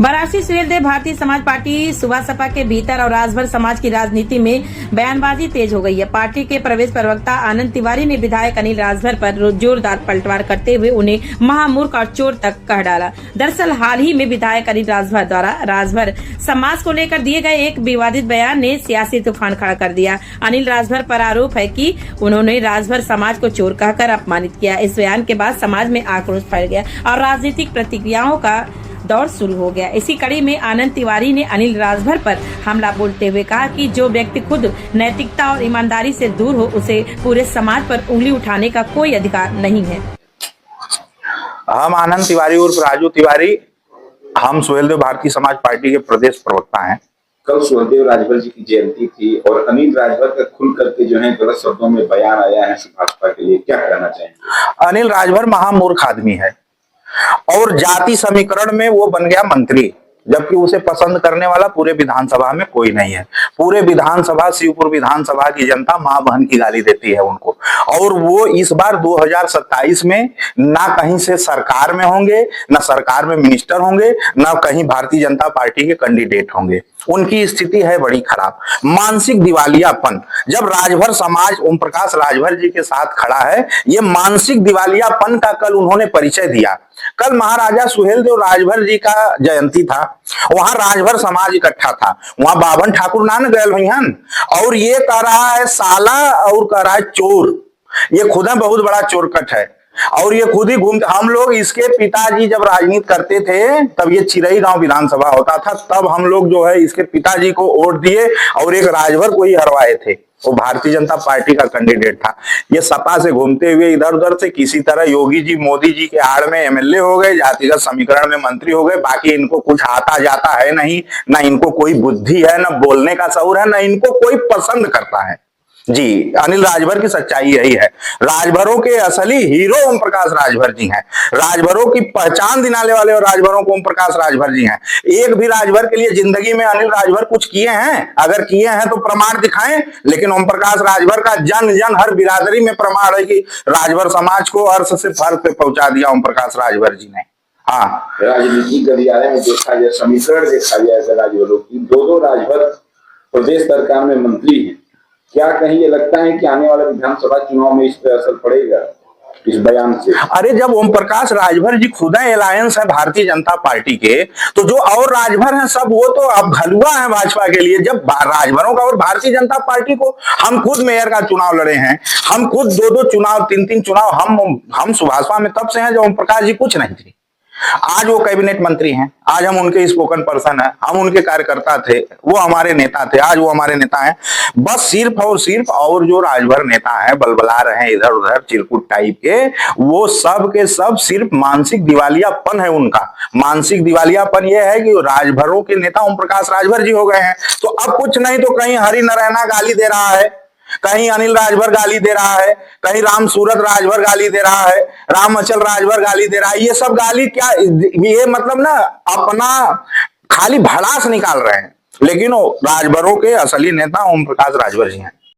Varanasi Suheldev Bharatiya Samaj party सुबह सपा के भीतर और राजभर समाज की राजनीति में बयानबाजी तेज हो गई है। पार्टी के प्रदेश प्रवक्ता आनंद तिवारी ने विधायक अनिल राजभर पर जोरदार पलटवार करते हुए उन्हें महामूर्ख और चोर तक कह डाला। दरअसल हाल ही में विधायक अनिल राजभर द्वारा राजभर समाज को लेकर दिए गए एक विवादित बयान ने सियासी तूफान खड़ा कर दिया। अनिल राजभर पर आरोप है कि उन्होंने राजभर समाज को चोर कहकर अपमानित किया। इस बयान के बाद समाज में आक्रोश फैल गया और राजनीतिक प्रतिक्रियाओं का दौर शुरू हो गया। इसी कड़ी में आनंद तिवारी ने अनिल राजभर पर हमला बोलते हुए कहा कि जो व्यक्ति खुद नैतिकता और ईमानदारी से दूर हो उसे पूरे समाज पर उंगली उठाने का कोई अधिकार नहीं है। हम आनंद तिवारी उर्फ राजू तिवारी, हम सुहेलदेव भारतीय समाज पार्टी के प्रदेश प्रवक्ता हैं। कल सुहेलदेव राजभर जी की जयंती थी और अनिल राजभर का खुल करके जो है गलत शब्दों में बयान आया है भाजपा के लिए, क्या कहना चाहेंगे? अनिल राजभर महामूर्ख आदमी है और जाति समीकरण में वो बन गया मंत्री, जबकि उसे पसंद करने वाला पूरे विधानसभा में कोई नहीं है। पूरे विधानसभा, शिवपुर विधानसभा की जनता मां बहन की गाली देती है उनको, और वो इस बार 2027 में ना कहीं से सरकार में होंगे, ना सरकार में मिनिस्टर होंगे, ना कहीं भारतीय जनता पार्टी के कैंडिडेट होंगे। उनकी स्थिति है बड़ी खराब, मानसिक दिवालियापन। जब राजभर समाज ओम प्रकाश राजभर जी के साथ खड़ा है, ये मानसिक दिवालियापन का कल उन्होंने परिचय दिया। कल महाराजा सुहेलदेव राजभर जी का जयंती था, वहां राजभर समाज इकट्ठा था, वहां बावन ठाकुर ना गए भैयान, और ये कह रहा है साला और कह रहा है चोर। ये खुद बहुत बड़ा चोरकट है और ये खुद ही घूमते। हम लोग, इसके पिताजी जब राजनीति करते थे तब ये चिरई गांव विधानसभा होता था, तब हम लोग जो है इसके पिताजी को वोट दिए और एक राजभर को ही हरवाए थे। वो भारतीय जनता पार्टी का कैंडिडेट था। ये सपा से घूमते हुए इधर उधर से किसी तरह योगी जी मोदी जी के आड़ में एमएलए हो गए, जातिगत समीकरण में मंत्री हो गए। बाकी इनको कुछ आता जाता है नहीं, ना इनको कोई बुद्धि है, ना बोलने का शऊर है, ना इनको कोई पसंद करता है। जी, अनिल राजभर की सच्चाई यही है। राजभरों के असली हीरो ओम प्रकाश राजभर जी हैं। राजभरों की पहचान दिलाने वाले और राजभरों को ओम प्रकाश राजभर जी हैं। एक भी राजभर के लिए जिंदगी में अनिल राजभर कुछ किए हैं? अगर किए हैं तो प्रमाण दिखाएं। लेकिन ओम प्रकाश राजभर का जन जन हर बिरादरी में प्रमाण है कि राजभर समाज को अर्श से फर्श पे पहुंचा दिया ओम प्रकाश राजभर जी ने। हाँ, राजनीति गलियारे में देखा जाए, समीकरण देखा जाए राजभरों की, दो राजभर प्रदेश सरकार में मंत्री हैं। क्या कहीं ये लगता है कि आने वाले विधानसभा चुनाव में इस पर असर पड़ेगा इस बयान से? अरे, जब ओम प्रकाश राजभर जी खुद अलायंस है भारतीय जनता पार्टी के, तो जो और राजभर हैं सब वो तो अब घलुआ है भाजपा के लिए। जब राजभरों का और भारतीय जनता पार्टी को, हम खुद मेयर का चुनाव लड़े हैं, हम खुद दो चुनाव, तीन चुनाव हम सुभाषपा में तब से हैं जब ओम प्रकाश जी कुछ नहीं थे। आज वो कैबिनेट मंत्री हैं, आज हम उनके स्पोकन पर्सन हैं, हम उनके कार्यकर्ता थे, वो हमारे नेता थे, आज वो हमारे नेता हैं। बस सिर्फ और सिर्फ और जो राजभर नेता हैं बलबला रहे हैं इधर उधर चिरकुट टाइप के, वो सब के सब सिर्फ मानसिक दिवालियापन है उनका। मानसिक दिवालियापन ये है कि राजभरों के नेता ओम प्रकाश राजभर जी हो गए हैं, तो अब कुछ नहीं तो कहीं हरि नारायण गाली दे रहा है, कहीं अनिल राजभर गाली दे रहा है, कहीं राम सूरत राजभर गाली दे रहा है, राम अचल राजभर गाली दे रहा है। ये सब गाली क्या, ये मतलब ना अपना खाली भड़ास निकाल रहे हैं। लेकिन वो राजभरों के असली नेता ओम प्रकाश राजभर जी हैं।